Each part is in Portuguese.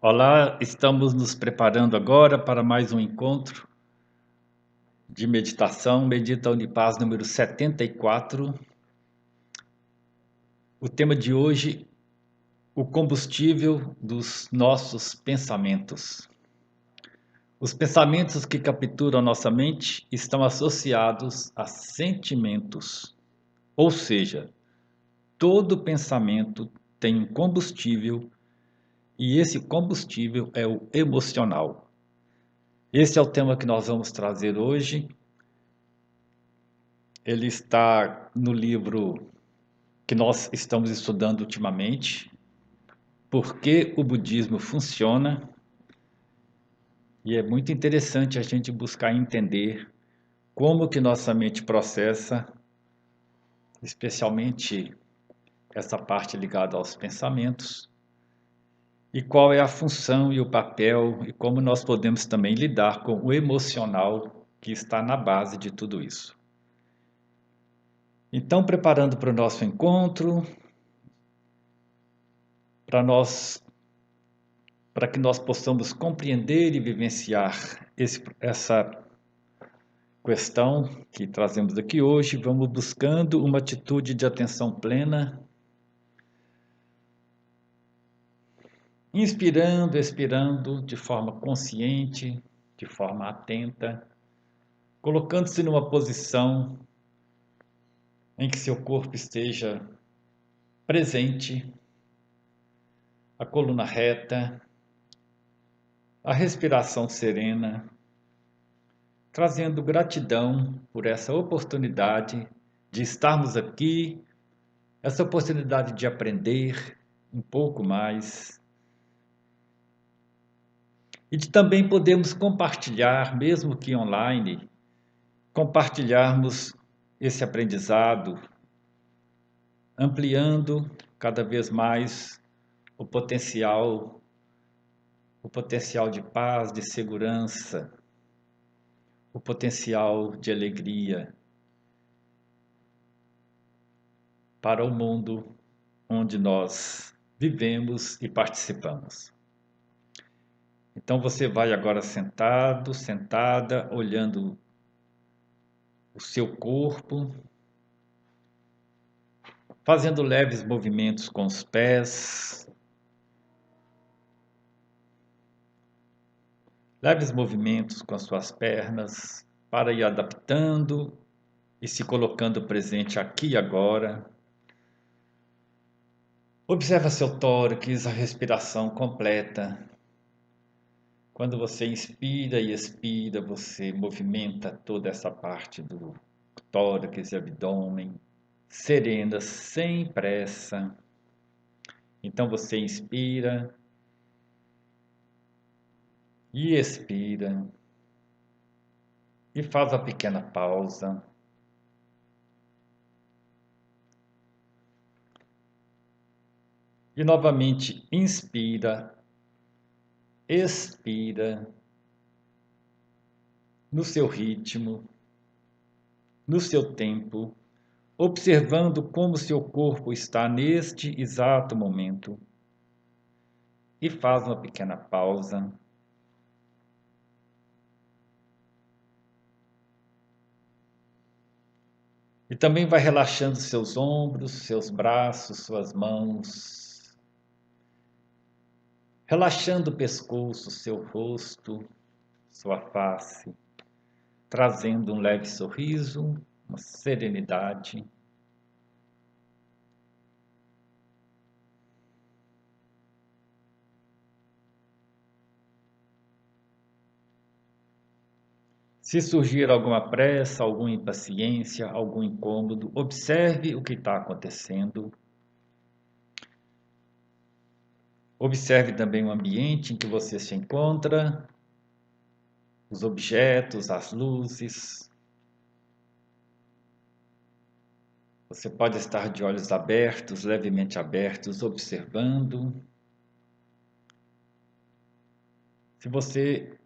Olá, estamos nos preparando agora para mais um encontro de meditação, Medita Unipaz número 74. O tema de hoje, o combustível dos nossos pensamentos. Os pensamentos que capturam nossa mente estão associados a sentimentos, ou seja, todo pensamento tem um combustível e esse combustível é o emocional. Esse é o tema que nós vamos trazer hoje. Ele está no livro que nós estamos estudando ultimamente, Por que o Budismo Funciona, e é muito interessante a gente buscar entender como que nossa mente processa, especialmente essa parte ligada aos pensamentos, e qual é a função e o papel e como nós podemos também lidar com o emocional que está na base de tudo isso. Então, preparando para o nosso encontro, para que nós possamos compreender e vivenciar essa questão que trazemos aqui hoje, vamos buscando uma atitude de atenção plena, inspirando, expirando de forma consciente, de forma atenta, colocando-se numa posição em que seu corpo esteja presente, a coluna reta, a respiração serena, trazendo gratidão por essa oportunidade de estarmos aqui, essa oportunidade de aprender um pouco mais e de também podermos compartilhar, mesmo que online, compartilharmos esse aprendizado, ampliando cada vez mais o potencial de paz, de segurança, o potencial de alegria para o mundo onde nós vivemos e participamos. Então você vai agora sentado, sentada, olhando o seu corpo, fazendo leves movimentos com os pés, leves movimentos com as suas pernas, para ir adaptando e se colocando presente aqui e agora. Observa seu tórax, a respiração completa. Quando você inspira e expira, você movimenta toda essa parte do tórax e abdômen, serena, sem pressa. Então você inspira e expira e faz a pequena pausa. E novamente inspira, expira no seu ritmo, no seu tempo, observando como seu corpo está neste exato momento. E faz uma pequena pausa. E também vai relaxando seus ombros, seus braços, suas mãos. Relaxando o pescoço, seu rosto, sua face. Trazendo um leve sorriso, uma serenidade. Se surgir alguma pressa, alguma impaciência, algum incômodo, observe o que está acontecendo. Observe também o ambiente em que você se encontra, os objetos, as luzes. Você pode estar de olhos abertos, levemente abertos, observando. Se você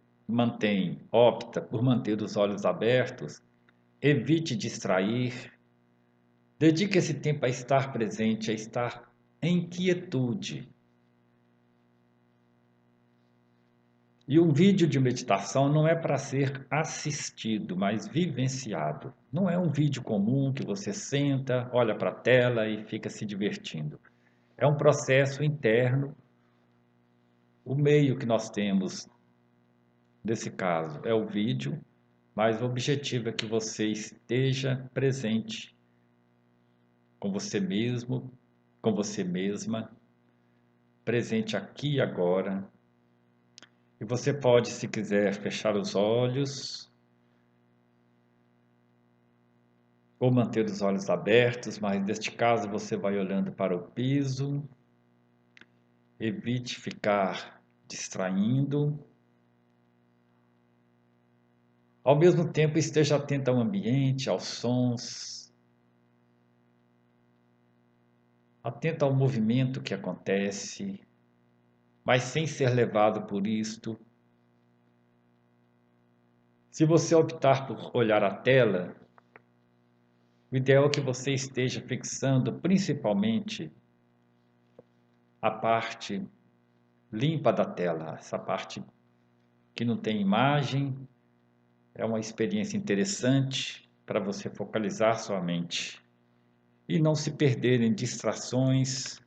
opta por manter os olhos abertos, evite distrair. Dedique esse tempo a estar presente, a estar em quietude. E um vídeo de meditação não é para ser assistido, mas vivenciado. Não é um vídeo comum que você senta, olha para a tela e fica se divertindo. É um processo interno. O meio que nós temos nesse caso é o vídeo, mas o objetivo é que você esteja presente com você mesmo, com você mesma, presente aqui e agora. E você pode, se quiser, fechar os olhos ou manter os olhos abertos, mas neste caso você vai olhando para o piso. Evite ficar distraindo. Ao mesmo tempo, esteja atento ao ambiente, aos sons, atento ao movimento que acontece, mas sem ser levado por isto. Se você optar por olhar a tela, o ideal é que você esteja fixando principalmente a parte limpa da tela, essa parte que não tem imagem. É uma experiência interessante para você focalizar sua mente e não se perder em distrações,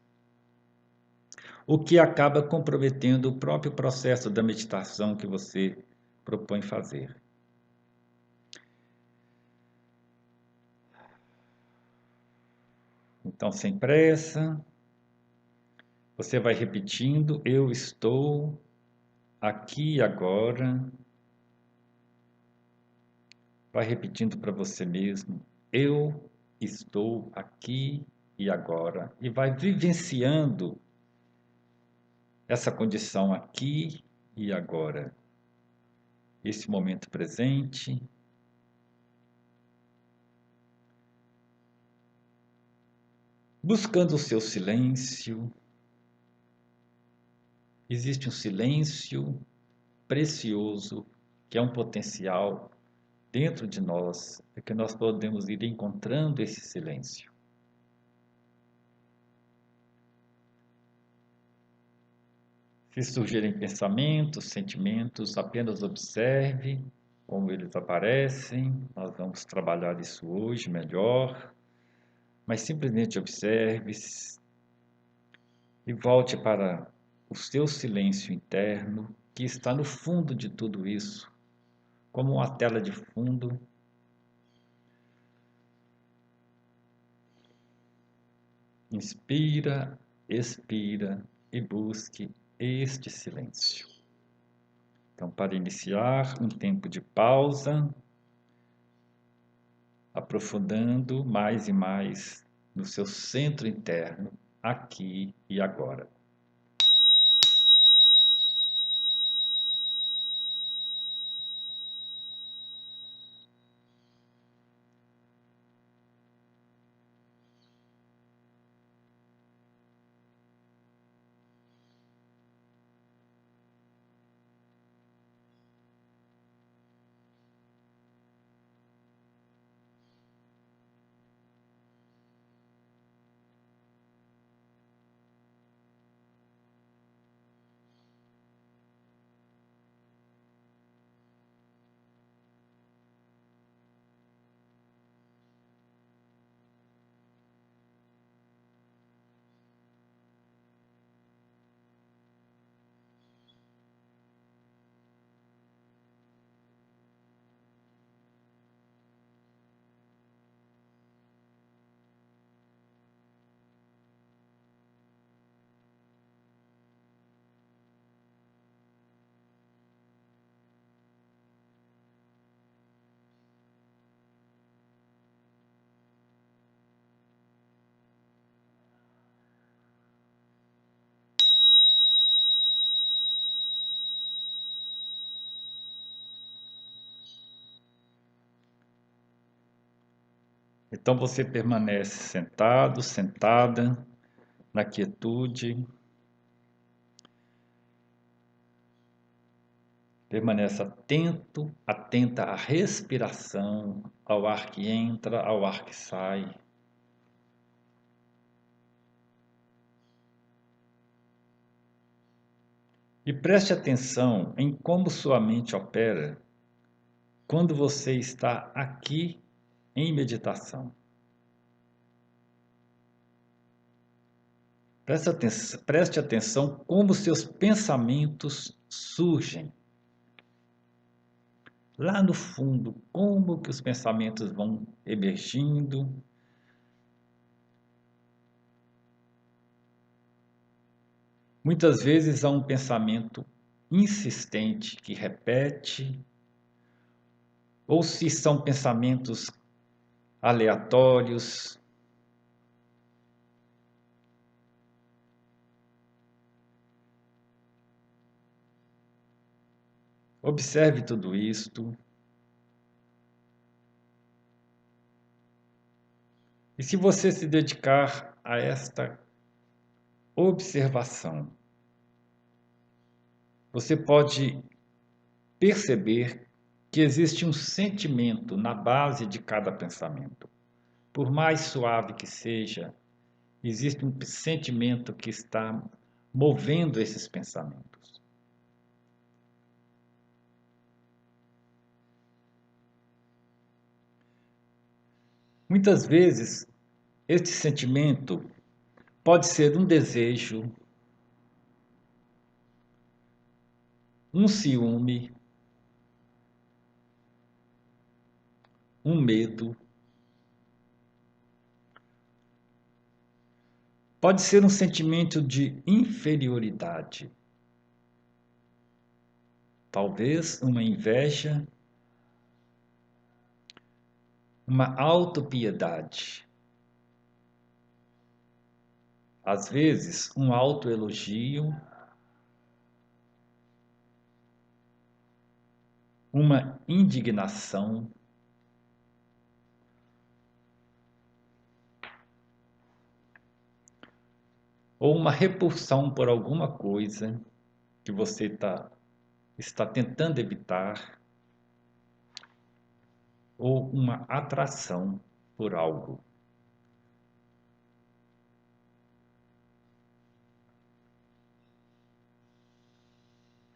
o que acaba comprometendo o próprio processo da meditação que você propõe fazer. Então, sem pressa, você vai repetindo: eu estou aqui e agora. Vai repetindo para você mesmo: eu estou aqui e agora. E vai vivenciando essa condição aqui e agora. Esse momento presente. Buscando o seu silêncio. Existe um silêncio precioso, que é um potencial dentro de nós, é que nós podemos ir encontrando esse silêncio. Se surgirem pensamentos, sentimentos, apenas observe como eles aparecem. Nós vamos trabalhar isso hoje melhor, mas simplesmente observe e volte para o seu silêncio interno, que está no fundo de tudo isso, como uma tela de fundo. Inspira, expira e busque este silêncio. Então, para iniciar, um tempo de pausa, aprofundando mais e mais no seu centro interno, aqui e agora. Então você permanece sentado, sentada, na quietude. Permanece atento, atenta à respiração, ao ar que entra, ao ar que sai. E E preste atenção em como sua mente opera quando você está aqui em meditação. Preste atenção como seus pensamentos surgem. Lá no fundo, como que os pensamentos vão emergindo. Muitas vezes há um pensamento insistente que repete, ou se são pensamentos aleatórios. Observe tudo isto. E se você se dedicar a esta observação, você pode perceber que existe um sentimento na base de cada pensamento. Por mais suave que seja, existe um sentimento que está movendo esses pensamentos. Muitas vezes, este sentimento pode ser um desejo, um ciúme, um medo. Pode ser um sentimento de inferioridade. Talvez uma inveja, uma autopiedade. Às vezes, um autoelogio, uma indignação, ou uma repulsão por alguma coisa que você está tentando evitar, ou uma atração por algo.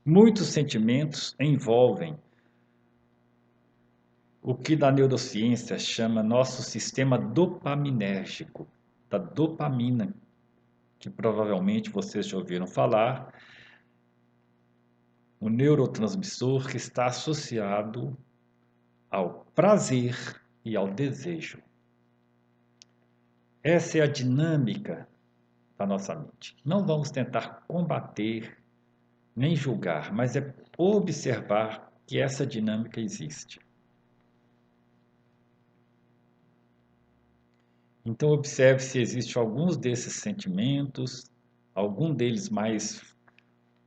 Muitos sentimentos envolvem o que na neurociência chama nosso sistema dopaminérgico, da dopamina, que provavelmente vocês já ouviram falar, o neurotransmissor que está associado ao prazer e ao desejo. Essa é a dinâmica da nossa mente. Não vamos tentar combater nem julgar, mas é observar que essa dinâmica existe. Então observe se existe alguns desses sentimentos, algum deles mais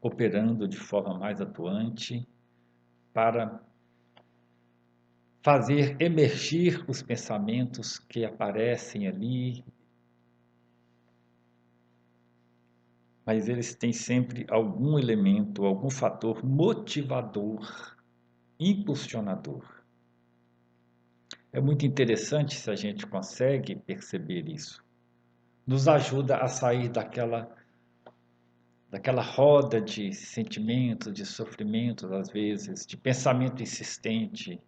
operando de forma mais atuante para fazer emergir os pensamentos que aparecem ali, mas eles têm sempre algum elemento, algum fator motivador, impulsionador. É muito interessante se a gente consegue perceber isso. Nos ajuda a sair daquela roda de sentimentos, de sofrimentos, às vezes, de pensamento insistente,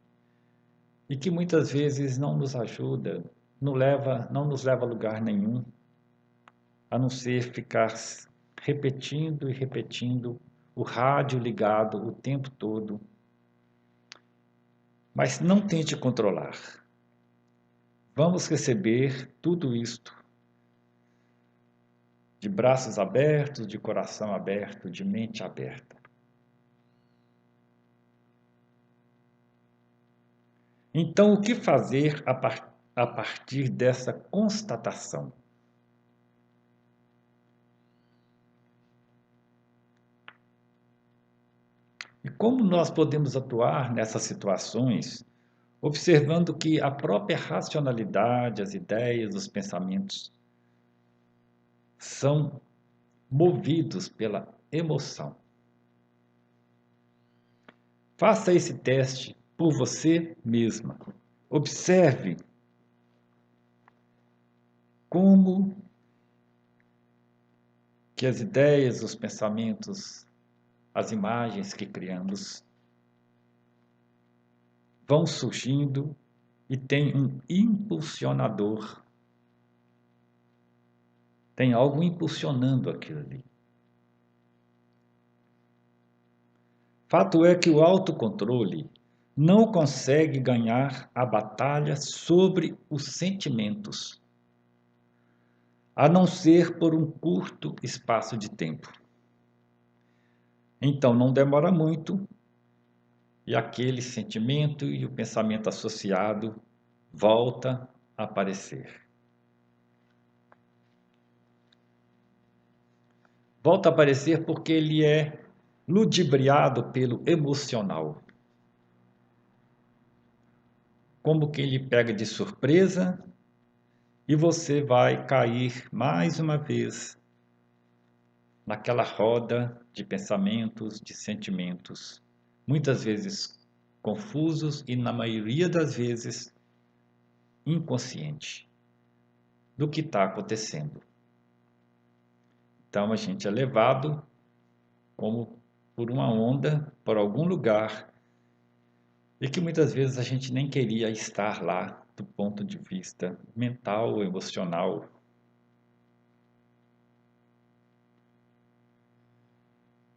e que muitas vezes não nos ajuda, não nos leva a lugar nenhum, a não ser ficar repetindo e repetindo, o rádio ligado o tempo todo. Mas não tente controlar. Vamos receber tudo isto de braços abertos, de coração aberto, de mente aberta. Então, o que fazer a partir dessa constatação? E como nós podemos atuar nessas situações, observando que a própria racionalidade, as ideias, os pensamentos são movidos pela emoção. Faça esse teste por você mesma. Observe como que as ideias, os pensamentos as imagens que criamos vão surgindo e tem um impulsionador. Tem algo impulsionando aquilo ali. Fato é que o autocontrole não consegue ganhar a batalha sobre os sentimentos, a não ser por um curto espaço de tempo. Então não demora muito e aquele sentimento e o pensamento associado volta a aparecer. Volta a aparecer porque ele é ludibriado pelo emocional. Como que ele pega de surpresa e você vai cair mais uma vez naquela roda de pensamentos, de sentimentos, muitas vezes confusos e, na maioria das vezes, inconsciente do que está acontecendo. Então a gente é levado como por uma onda, por algum lugar, e que muitas vezes a gente nem queria estar lá do ponto de vista mental ou emocional.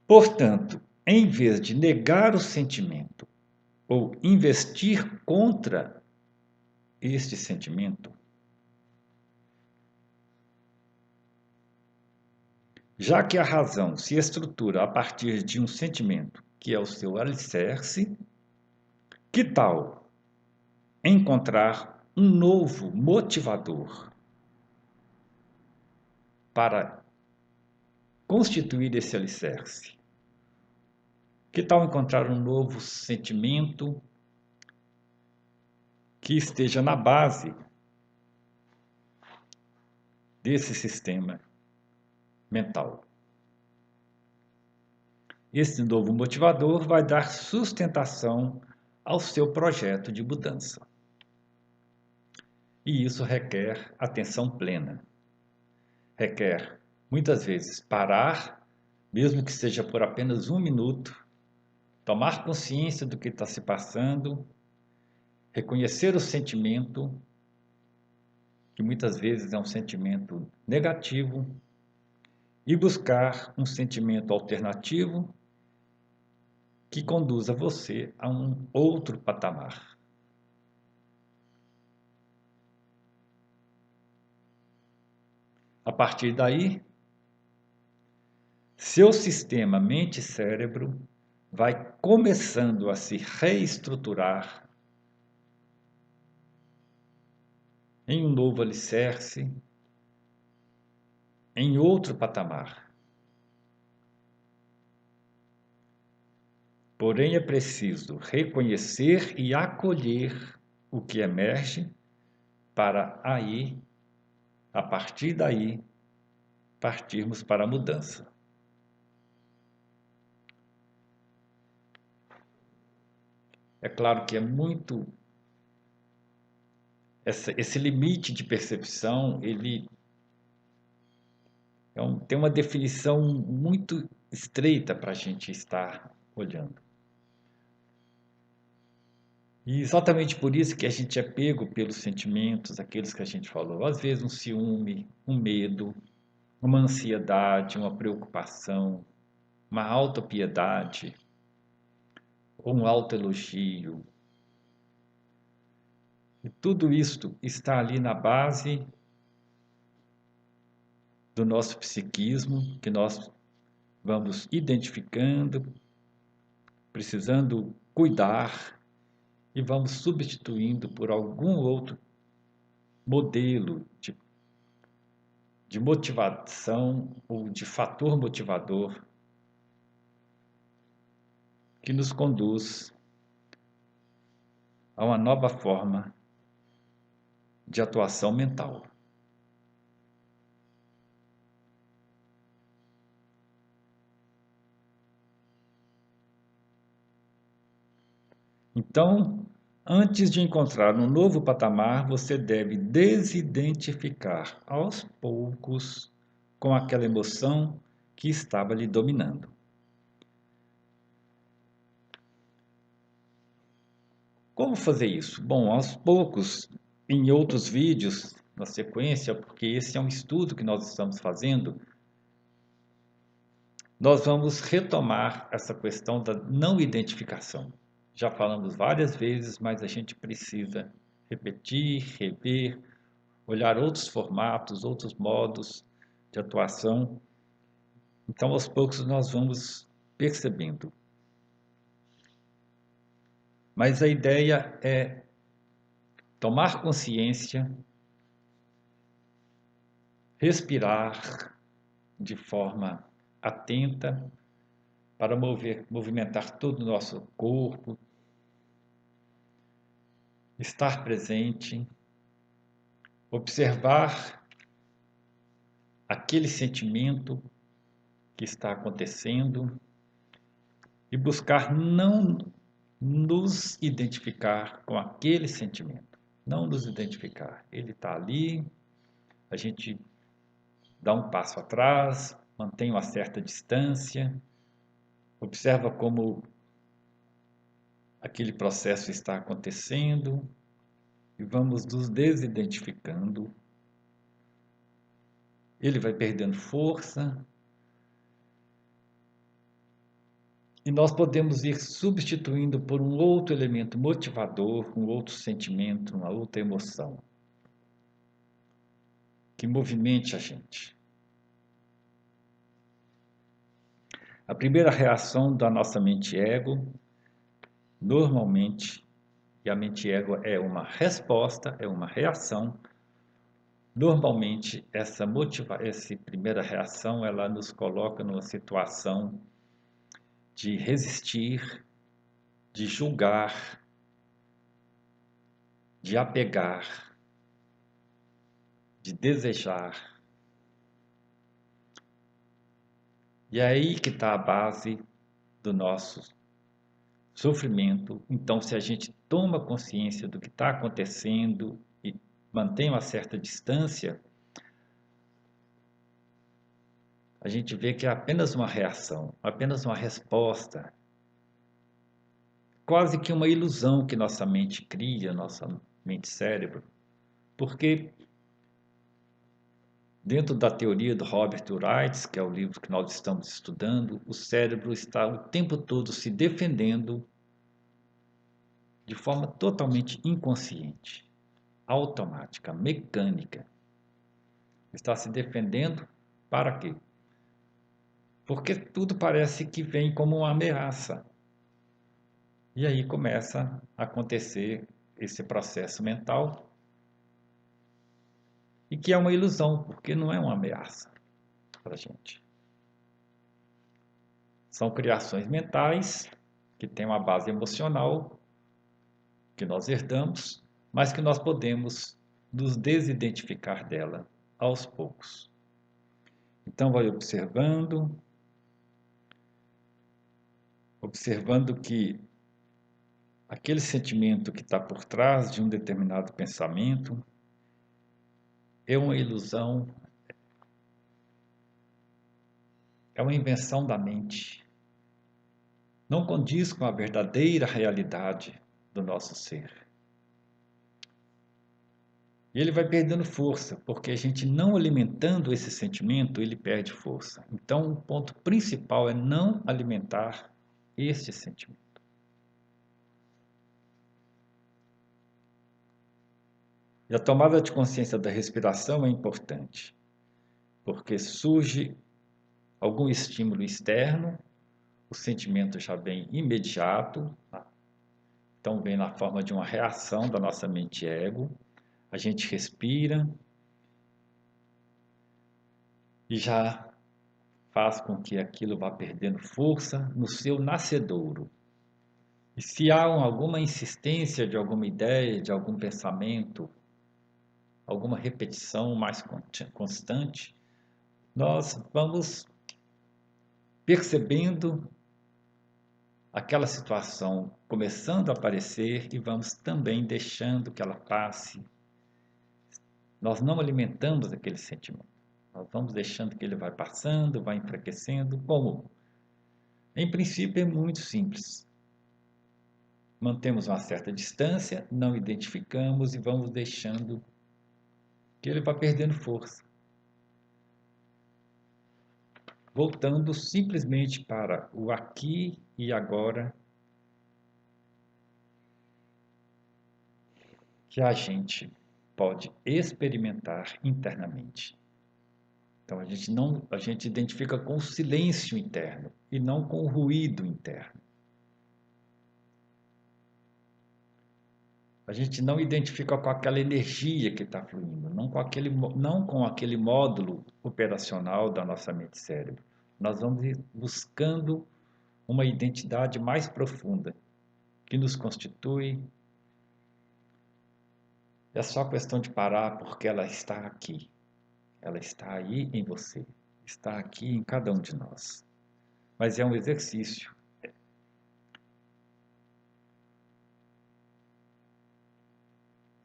Portanto, em vez de negar o sentimento ou investir contra este sentimento, já que a razão se estrutura a partir de um sentimento que é o seu alicerce, que tal encontrar um novo motivador para constituir esse alicerce? Que tal encontrar um novo sentimento que esteja na base desse sistema mental? Esse novo motivador vai dar sustentação ao seu projeto de mudança. E isso requer atenção plena. Requer, muitas vezes, parar, mesmo que seja por apenas um minuto, tomar consciência do que está se passando, reconhecer o sentimento, que muitas vezes é um sentimento negativo, e buscar um sentimento alternativo que conduza você a um outro patamar. A partir daí, seu sistema mente-cérebro vai começando a se reestruturar em um novo alicerce, em outro patamar. Porém, é preciso reconhecer e acolher o que emerge para aí, a partir daí, partirmos para a mudança. É claro que é muito esse limite de percepção, ele tem uma definição muito estreita para a gente estar olhando. E exatamente por isso que a gente é pego pelos sentimentos, aqueles que a gente falou. Às vezes um ciúme, um medo, uma ansiedade, uma preocupação, uma autopiedade, ou um autoelogio. E tudo isto está ali na base do nosso psiquismo, que nós vamos identificando, precisando cuidar e vamos substituindo por algum outro modelo de motivação ou de fator motivador que nos conduz a uma nova forma de atuação mental. Então, antes de encontrar um novo patamar, você deve desidentificar aos poucos com aquela emoção que estava lhe dominando. Como fazer isso? Bom, aos poucos, em outros vídeos na sequência, porque esse é um estudo que nós estamos fazendo, nós vamos retomar essa questão da não identificação. Já falamos várias vezes, mas a gente precisa repetir, rever, olhar outros formatos, outros modos de atuação. Então, aos poucos, nós vamos percebendo. Mas a ideia é tomar consciência, respirar de forma atenta para movimentar todo o nosso corpo, estar presente, observar aquele sentimento que está acontecendo e buscar não nos identificar com aquele sentimento, não nos identificar. Ele está ali, a gente dá um passo atrás, mantém uma certa distância, observa como aquele processo está acontecendo e vamos nos desidentificando. Ele vai perdendo força e nós podemos ir substituindo por um outro elemento motivador, um outro sentimento, uma outra emoção que movimente a gente. A primeira reação da nossa mente ego, normalmente, e a mente ego é uma resposta, é uma reação. Normalmente, essa primeira reação, ela nos coloca numa situação de resistir, de julgar, de apegar, de desejar. E é aí que está a base do nosso sofrimento. Então, se a gente toma consciência do que está acontecendo e mantém uma certa distância, a gente vê que é apenas uma reação, apenas uma resposta, quase que uma ilusão que nossa mente cria, nossa mente cérebro, porque dentro da teoria do Robert Wright, que é o livro que nós estamos estudando, o cérebro está o tempo todo se defendendo de forma totalmente inconsciente, automática, mecânica. Está se defendendo para quê? Porque tudo parece que vem como uma ameaça. E aí começa a acontecer esse processo mental e que é uma ilusão, porque não é uma ameaça para a gente. São criações mentais que têm uma base emocional que nós herdamos, mas que nós podemos nos desidentificar dela aos poucos. Então vai observando que aquele sentimento que está por trás de um determinado pensamento é uma ilusão, é uma invenção da mente. Não condiz com a verdadeira realidade do nosso ser. E ele vai perdendo força, porque a gente não alimentando esse sentimento, ele perde força. Então, o ponto principal é não alimentar este sentimento. E a tomada de consciência da respiração é importante, porque surge algum estímulo externo, o sentimento já vem imediato, então vem na forma de uma reação da nossa mente ego, a gente respira e já faz com que aquilo vá perdendo força no seu nascedouro. E se há alguma insistência de alguma ideia, de algum pensamento, alguma repetição mais constante, nós vamos percebendo aquela situação começando a aparecer e vamos também deixando que ela passe. Nós não alimentamos aquele sentimento. Nós vamos deixando que ele vai passando, vai enfraquecendo. Como? Em princípio é muito simples. mantemos uma certa distância, não identificamos e vamos deixando que ele vá perdendo força. Voltando simplesmente para o aqui e agora, que a gente pode experimentar internamente. Então a gente identifica com o silêncio interno e não com o ruído interno. A gente não identifica com aquela energia que está fluindo, não com aquele módulo operacional da nossa mente-cérebro. Nós vamos buscando uma identidade mais profunda, que nos constitui. É só questão de parar, porque ela está aqui. Ela está aí em você. Está aqui em cada um de nós. Mas é um exercício.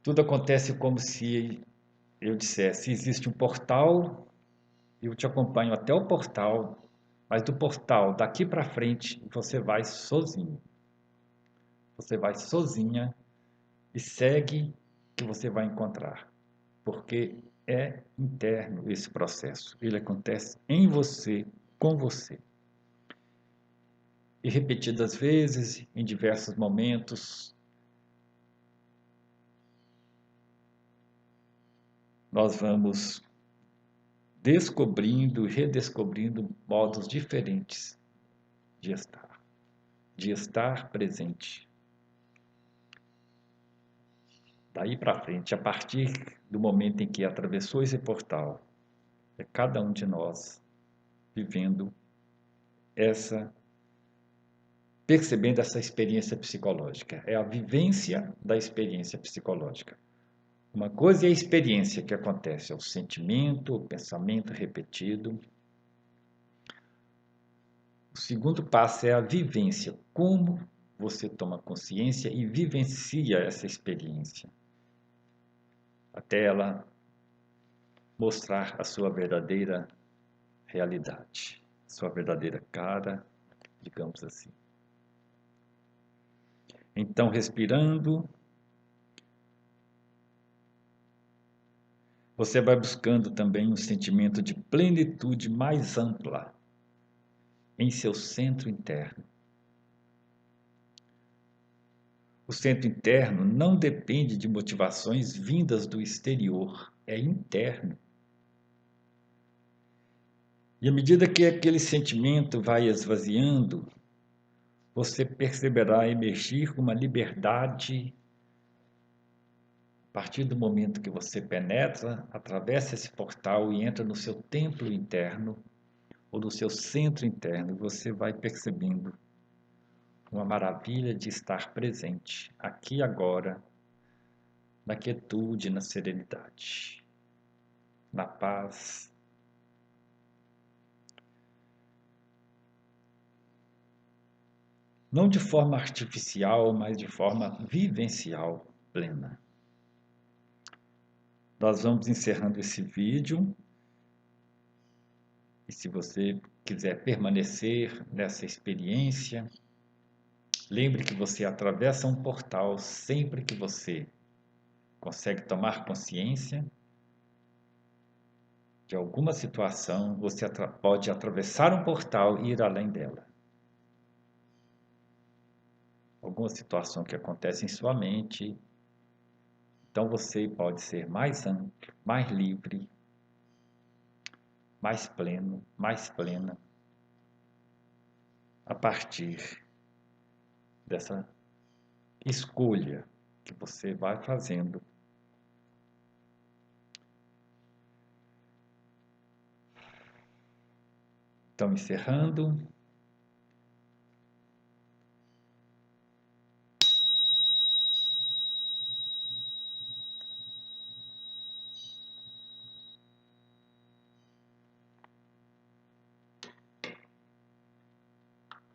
Tudo acontece como se eu dissesse: existe um portal, eu te acompanho até o portal, mas do portal daqui para frente você vai sozinho. Você vai sozinha e segue que você vai encontrar. Porque é interno esse processo. Ele acontece em você, com você. E repetidas vezes, em diversos momentos, nós vamos descobrindo e redescobrindo modos diferentes de estar presente. Daí para frente, a partir do momento em que atravessou esse portal, é cada um de nós vivendo percebendo essa experiência psicológica. É a vivência da experiência psicológica. Uma coisa é a experiência que acontece, é o sentimento, o pensamento repetido. O segundo passo é a vivência, como você toma consciência e vivencia essa experiência, até ela mostrar a sua verdadeira realidade, sua verdadeira cara, digamos assim. Então, respirando, você vai buscando também um sentimento de plenitude mais ampla em seu centro interno. O centro interno não depende de motivações vindas do exterior, é interno. E à medida que aquele sentimento vai esvaziando, você perceberá emergir uma liberdade a partir do momento que você penetra, atravessa esse portal e entra no seu templo interno ou no seu centro interno, você vai percebendo uma maravilha de estar presente, aqui e agora, na quietude, na serenidade, na paz. Não de forma artificial, mas de forma vivencial plena. Nós vamos encerrando esse vídeo. E se você quiser permanecer nessa experiência, lembre que você atravessa um portal sempre que você consegue tomar consciência de alguma situação, você pode atravessar um portal e ir além dela. Alguma situação que acontece em sua mente, então você pode ser mais amplo, mais livre, mais pleno, mais plena, a partir dessa escolha que você vai fazendo. Então, encerrando,